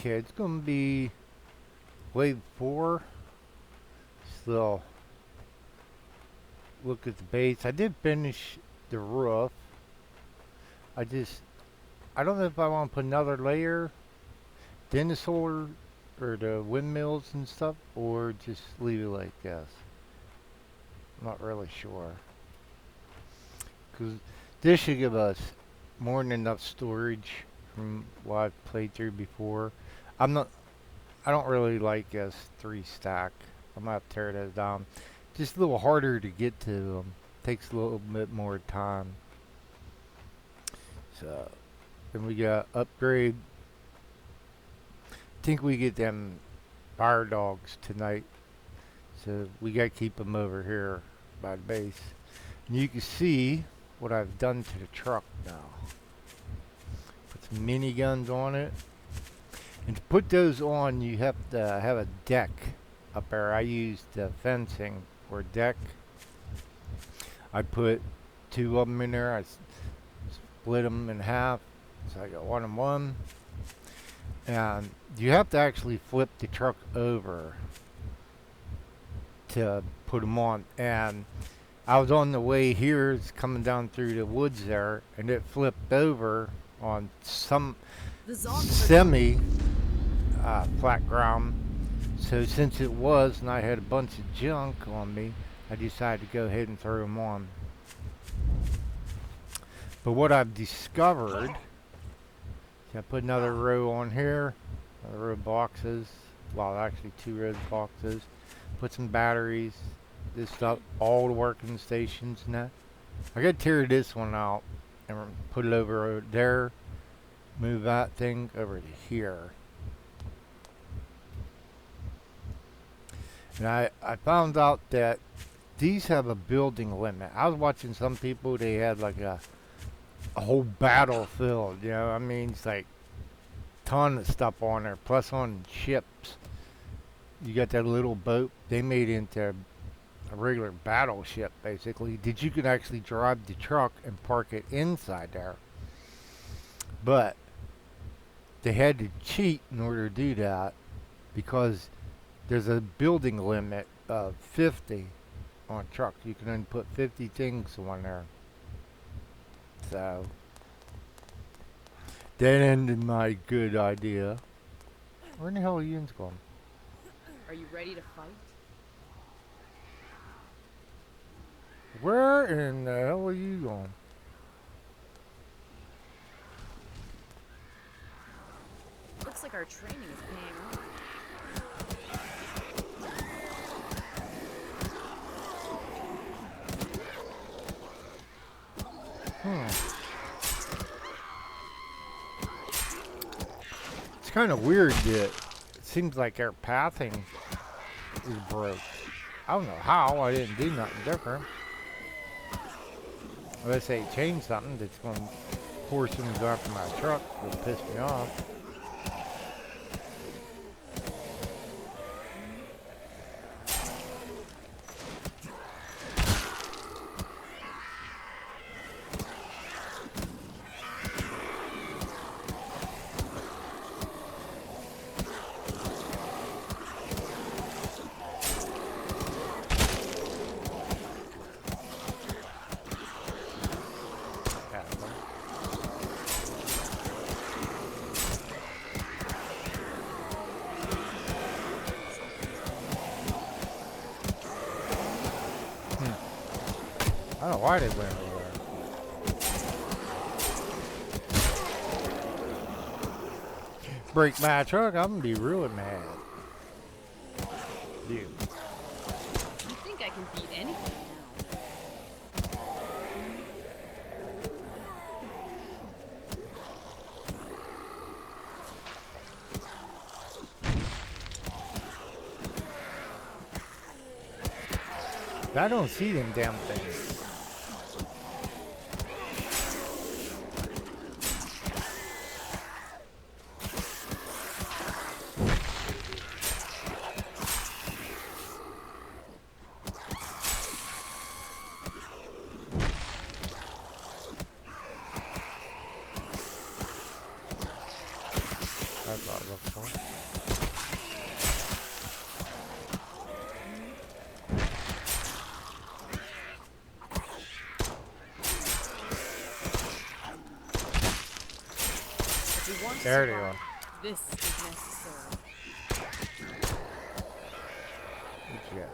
Okay, it's gonna be wave 4. Still look at the base. I did finish the roof. I just, I don't know if I want to put another layer, then the solar or the windmills and stuff, or just leave it like this. I'm not really sure. Because this should give us more than enough storage from what I've played through before. I'm not, I don't really like S3 stack. I'm gonna have to tear those down. Just a little harder to get to them. Takes a little bit more time. So then we got upgrade. Think we get them fire dogs tonight. So we gotta keep them over here by the base. And you can see what I've done to the truck now. Put some miniguns on it. And to put those on, you have to have a deck up there. I used fencing for a deck. I put 2 of them in there. I split them in half. So I got 1 and 1. And you have to actually flip the truck over to put them on. And I was on the way here, it's coming down through the woods there, and it flipped over on some semi flat ground. So since it was, and I had a bunch of junk on me, I decided to go ahead and throw them on. But what I've discovered, I put another row on here, another row of boxes, well actually 2 rows of boxes, put some batteries, this stuff, all the working stations and that. I gotta tear this one out and put it over there, move that thing over to here. And I found out that these have a building limit. I was watching some people, they had like a whole battlefield, you know, I mean, it's like ton of stuff on there, plus on ships. You got that little boat, they made it into a regular battleship, basically, that you could actually drive the truck and park it inside there. But they had to cheat in order to do that because there's a building limit of 50 on trucks. You can only put 50 things on there. So that ended my good idea. Where in the hell are you going? Are you ready to fight? Where in the hell are you going? Looks like our training is paying off. It's kind of weird that it seems like our pathing is broke. I don't know how. I didn't do nothing different. Unless they change something that's going to force them to go after my truck. It'll piss me off. I don't know why they went over there. Break my truck, I'm gonna be really mad. Dude. You think I can beat anything now? I don't see them damn things. That's not looking for. If we want to There they survive, are. this is necessary. What you got?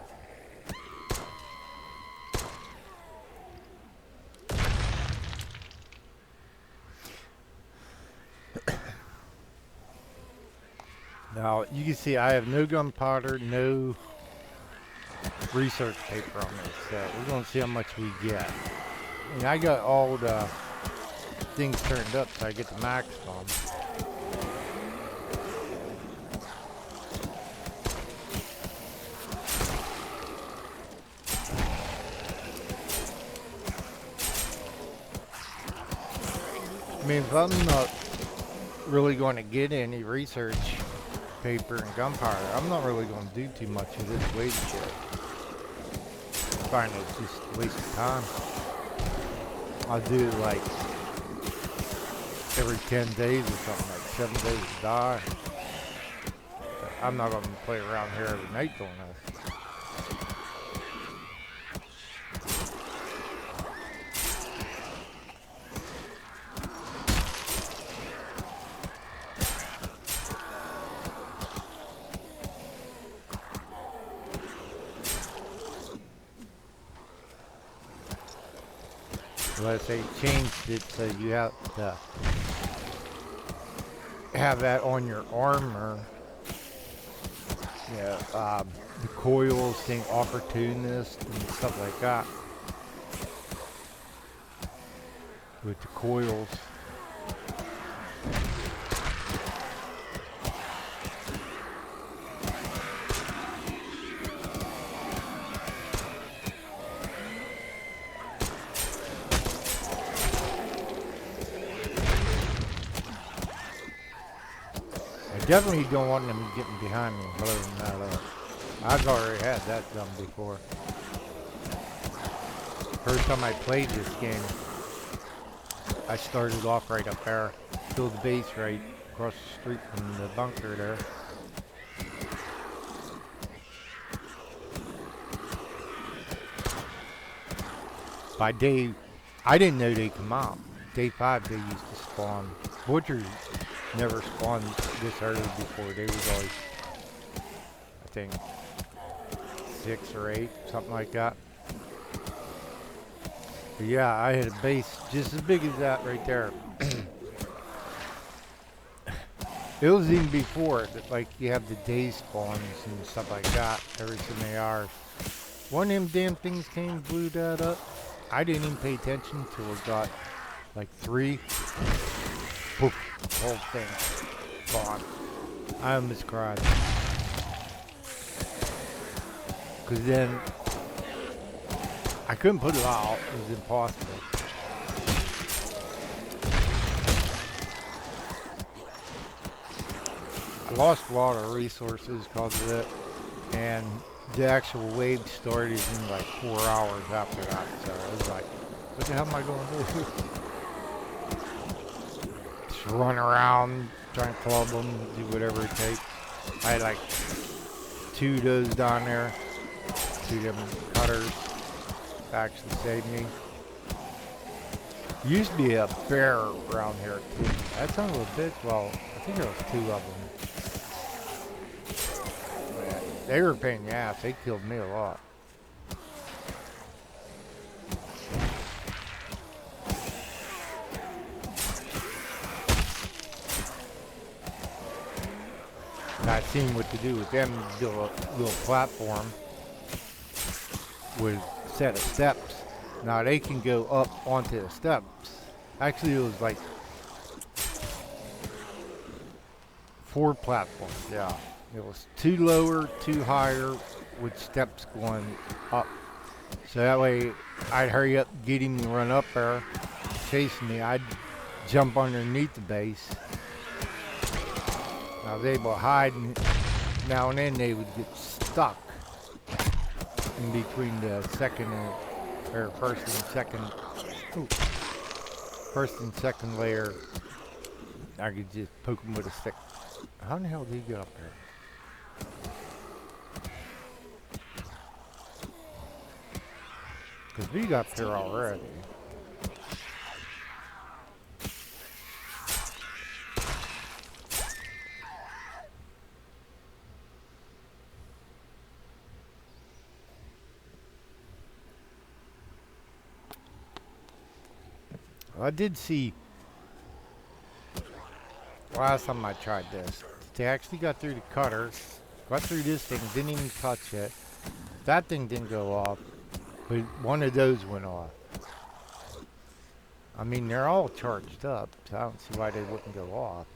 Now, you can see I have no gunpowder, no research paper on this, so we're going to see how much we get. And I got all the things turned up so I get the max bomb. I mean, if I'm not really going to get any research paper and gunpowder, I'm not really going to do too much of this waiting shit. I find it's just a waste of time. I'll do it like every 10 days or something, like 7 days to die. But I'm not going to play around here every night doing this. Let's say changed it so you have to have that on your armor. Yeah, the coils saying opportunist and stuff like that. With the coils. Definitely don't want them getting behind me and blowing that up. I've already had that done before. First time I played this game, I started off right up there, built the base right across the street from the bunker there. By day, I didn't know they come out. Day 5 they used to spawn. Butchers never spawned this early before. They was always, I think, 6 or 8, something like that. But yeah, I had a base just as big as that right there. It was even before that, like you have the day spawns and stuff like that every so many hours. One of them damn things came and blew that up. I didn't even pay attention till it got like 3. Poof, whole thing gone. I almost cried. Cause then I couldn't put it out. It was impossible. I lost a lot of resources because of it, and the actual wave started in like 4 hours after that. So I was like, what the hell am I going to do? Just run around, try and club them, do whatever it takes. I had like 2 of those down there, 2 of them cutters actually saved me. Used to be a bear around here too. That son of a bitch, well, I think there was 2 of them. They were a pain in the ass. They killed me a lot. I seen what to do with them. Build a little platform with a set of steps. Now they can go up onto the steps. Actually, it was like 4 platforms. Yeah. It was 2 lower, 2 higher, with steps going up. So that way, I'd hurry up, get him to run up there, chasing me. I'd jump underneath the base. I was able to hide, and now and then they would get stuck in between the second and, or first and second, first and second layer. I could just poke them with a stick. How in the hell did he get up there? Because we got Let's there take it already. easy. I did see last time I tried this. They actually got through the cutter, got through this thing, didn't even touch it. That thing didn't go off, but one of those went off. I mean, they're all charged up, so I don't see why they wouldn't go off.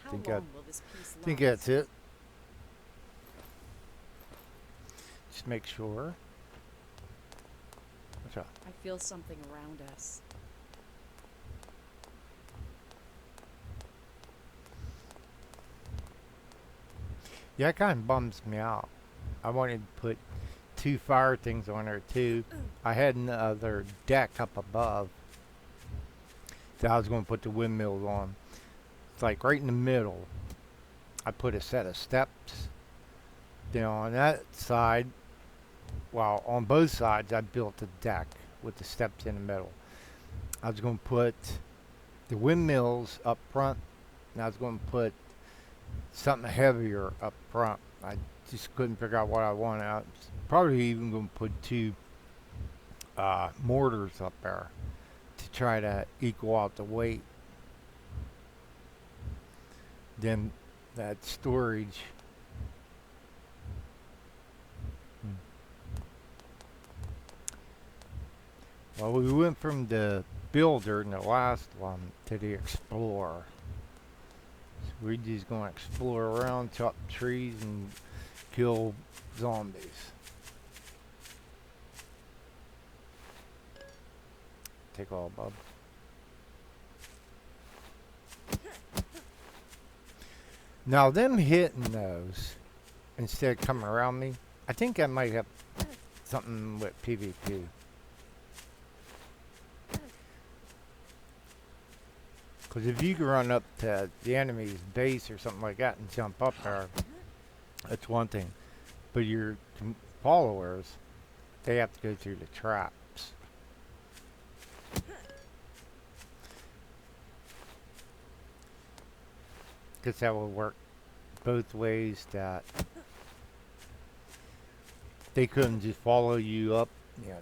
How Think long will this peace I think last? that's it. Just make sure. What's up? I feel something around us. Yeah, it kind of bums me out. I wanted to put 2 fire things on there too. I had another deck up above that I was going to put the windmills on. It's like right in the middle. I put a set of steps. Then on that side, well, on both sides, I built a deck with the steps in the middle. I was going to put the windmills up front, and I was going to put something heavier up front. I just couldn't figure out what I wanted. I was probably even going to put 2 mortars up there to try to equal out the weight. Then that storage. Well, we went from the builder in the last one to the explorer. So we're just going to explore around, chop trees, and kill zombies. Take all, bub. Now, them hitting those instead of coming around me, I think I might have something with PvP. Because if you can run up to the enemy's base or something like that and jump up there, that's one thing. But your followers, they have to go through the traps. Because that will work both ways, that they couldn't just follow you up,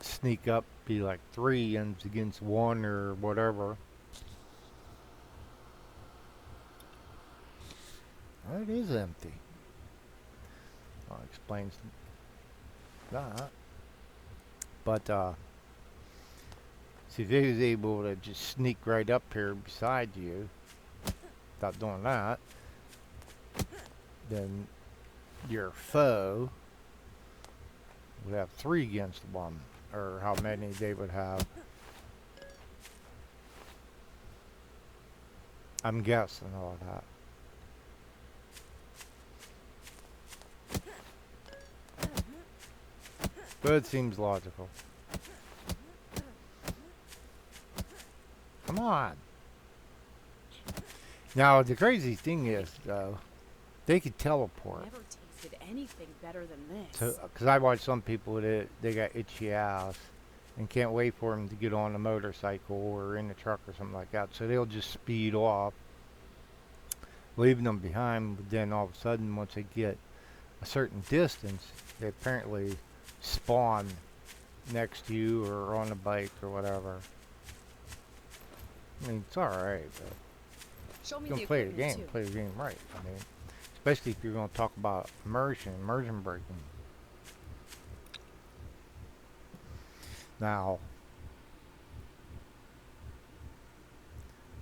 sneak up, be like 3 and against 1 or whatever. Oh, it is empty. Well, explains that. But, see, if they was able to just sneak right up here beside you without doing that, then your foe would have 3 against 1, or how many they would have. I'm guessing all that. But it seems logical. Come on. Now, the crazy thing is, though, they could teleport. Never tasted anything better than this. So, because I watch some people with it, they got itchy ass and can't wait for them to get on a motorcycle or in the truck or something like that. So they'll just speed off, leaving them behind. But then all of a sudden, once they get a certain distance, they apparently spawn next to you or on a bike or whatever. I mean, it's alright, but Show me you're the gonna play the equipment, game, too. play the game right. I mean, especially if you're gonna talk about immersion breaking. Now,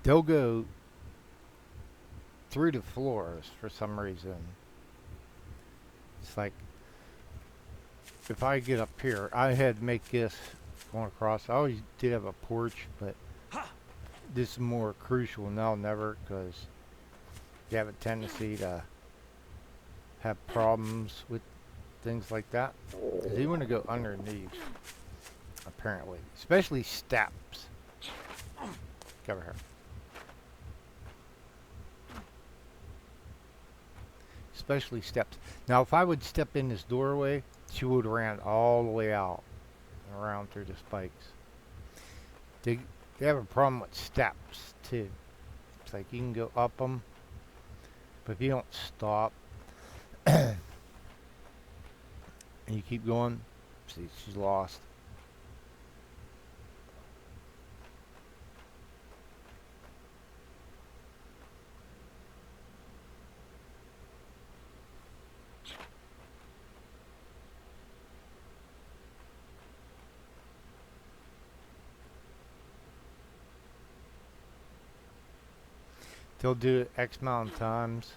they'll go through the floors for some reason. It's like, if I get up here, I had to make this going across. I always did have a porch, but this is more crucial now than ever, because you have a tendency to have problems with things like that. Because you want to go underneath, apparently. Especially steps. Cover her. Especially steps. Now, if I would step in this doorway, she would have ran all the way out and around through the spikes. They have a problem with steps, too. It's like you can go up them, but if you don't stop, and you keep going, see, she's lost. They'll do it X amount of times.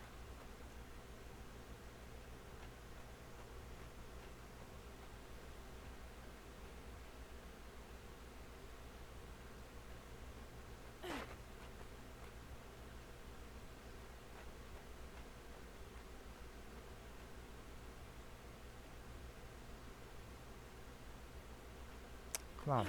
Come on.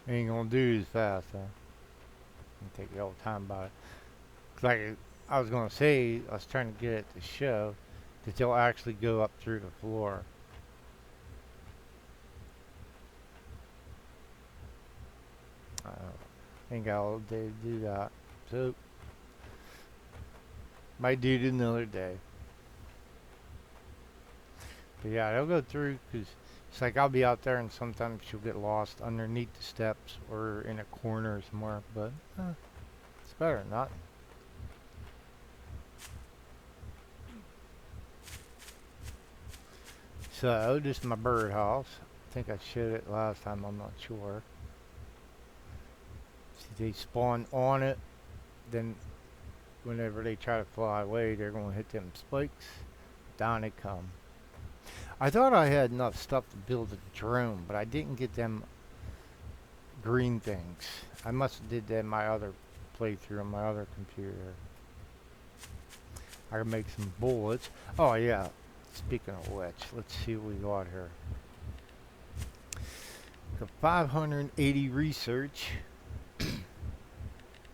Ain't gonna do as fast, huh? Take your old time about it. 'Cause like I was gonna say, I was trying to get it to show that they'll actually go up through the floor. Ain't got all day to do that. So, might do it another day. But yeah, they'll go through because it's like I'll be out there and sometimes she'll get lost underneath the steps or in a corner somewhere. But it's better than not. So, this is my birdhouse. I think I showed it last time, I'm not sure. See, they spawn on it, then whenever they try to fly away, they're going to hit them spikes. Down they come. I thought I had enough stuff to build a drone, but I didn't get them green things. I must have did that in my other playthrough on my other computer. I can make some bullets. Oh yeah, speaking of which, let's see what we got here. Got 580 research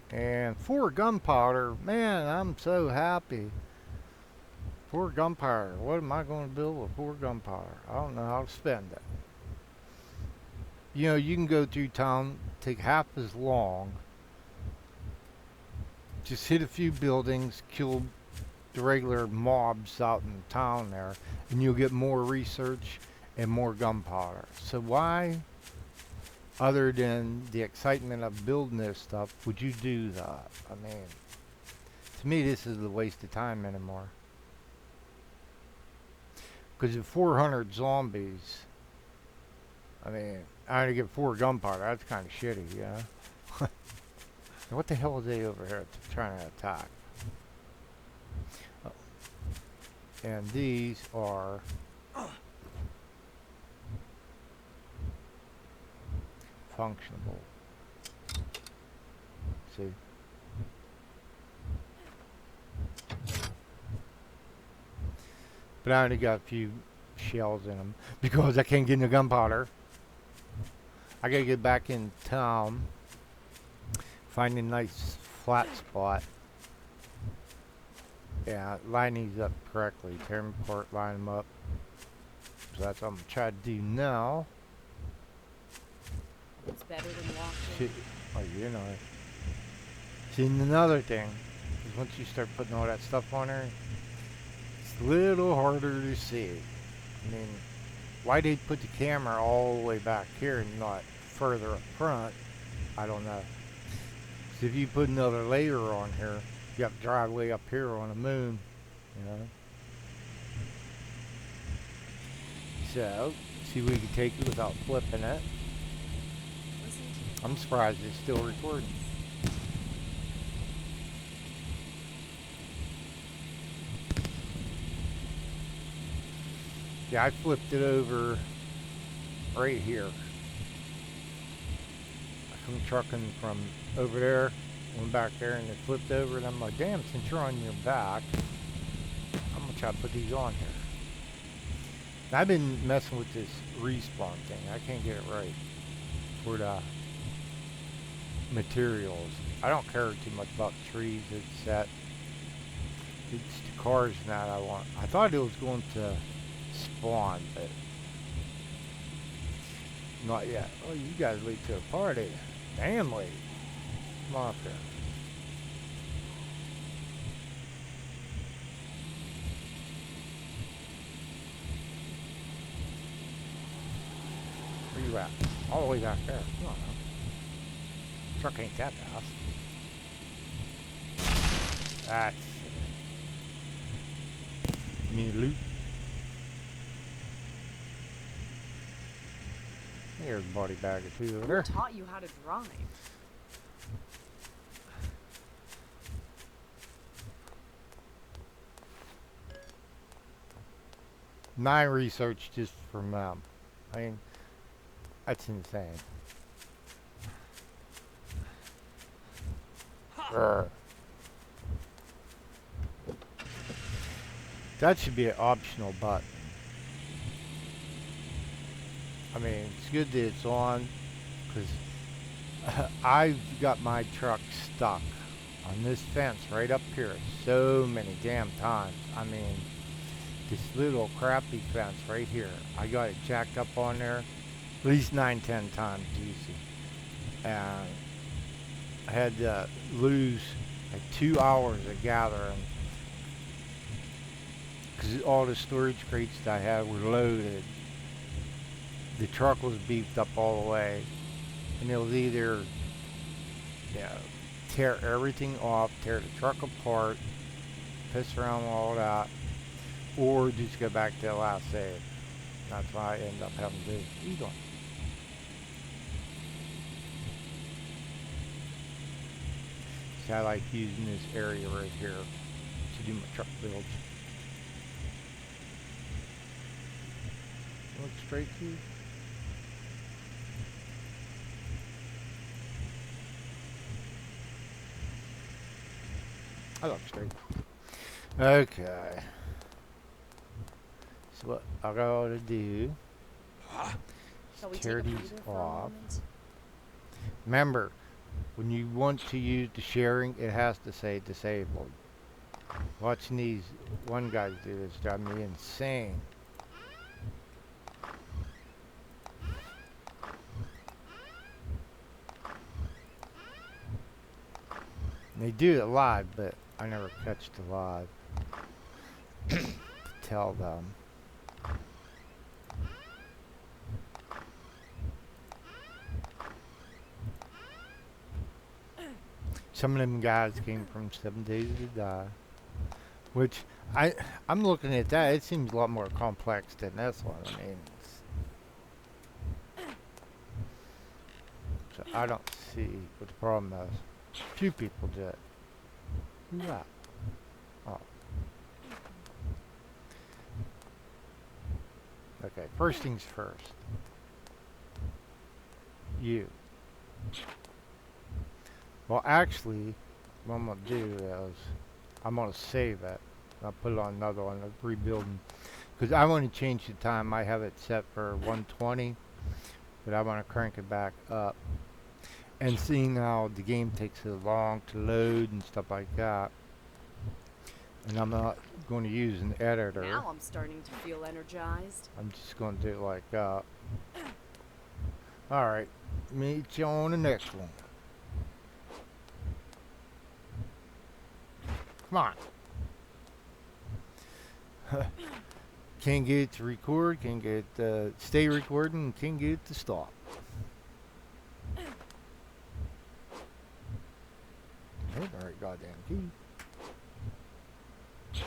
and 4 gunpowder. Man, I'm so happy. 4 gunpowder. What am I going to build with 4 gunpowder? I don't know how to spend it. You know, you can go through town, take half as long, just hit a few buildings, kill the regular mobs out in town there, and you'll get more research and more gunpowder. So why, other than the excitement of building this stuff, would you do that? I mean, to me, this is a waste of time anymore. Because if 400 zombies, I mean, I only get 4 gunpowder. That's kind of shitty, yeah. What the hell are they over here trying to attack? Oh. And these are functional. See? But I only got a few shells in them because I can't get no gunpowder. I gotta get back in town, find a nice flat spot. Yeah, line these up correctly. Tear them apart, line them up. So that's what I'm gonna try to do now. It's better than walking. Oh, you know it. See, another thing is once you start putting all that stuff on there, it's a little harder to see. I mean, why they put the camera all the way back here and not further up front, I don't know. So if you put another layer on here, you have to drive way up here on the moon, you know. So, see if we can take it without flipping it. I'm surprised it's still recording. Yeah, I flipped it over right here. I come trucking from over there, went back there, and it flipped over. And I'm like, damn, since you're on your back, I'm gonna try to put these on here. And I've been messing with this respawn thing. I can't get it right for the materials. I don't care too much about trees. It's that it's the cars that I want. I thought it was going to spawn, but not yet. Oh, you guys late to a party. Damn late. Come on up there. Where you at? All the way back there. Come on now. Truck ain't that fast. That's me loot. There's a body bag or two over Who there. taught you how to drive? My research just from I mean, that's insane. Grr. That should be an optional button. I mean, it's good that it's on, because I've got my truck stuck on this fence right up here so many damn times. I mean, this little crappy fence right here. I got it jacked up on there at least 9-10 times easy. And I had to lose like 2 hours of gathering because all the storage crates that I had were loaded. The truck was beefed up all the way, and it was either, you know, tear everything off, tear the truck apart, piss around with all that, or just go back to the last save. That's why I end up having to do. What are you doing? So I like using this area right here to do my truck builds. Look straight to you. I look straight. Okay. So what I gotta do Shall we is tear take a these breather for a off. moment? Remember, when you want to use the sharing, it has to say disabled. Watching these one guys do this drive me insane. They do it live, but I never catch the live to tell them. Some of them guys came from 7 Days to Die, which I'm looking at that. It seems a lot more complex than this one. I mean, so I don't see what the problem is. Few people do it. Who's that? Oh. Okay, first things first. You. Well, actually, what I'm going to do is I'm going to save it. I'll put it on another one, rebuilding. Because I want to change the time. I have it set for 120, but I want to crank it back up. And seeing how the game takes so long to load and stuff like that, and I'm not going to use an editor. Now I'm starting to feel energized. I'm just going to do it like that. Alright, meet you on the next one. Come on. Can't get it to record, can't get it to stay recording, can't get it to stop. Hey, very goddamn key.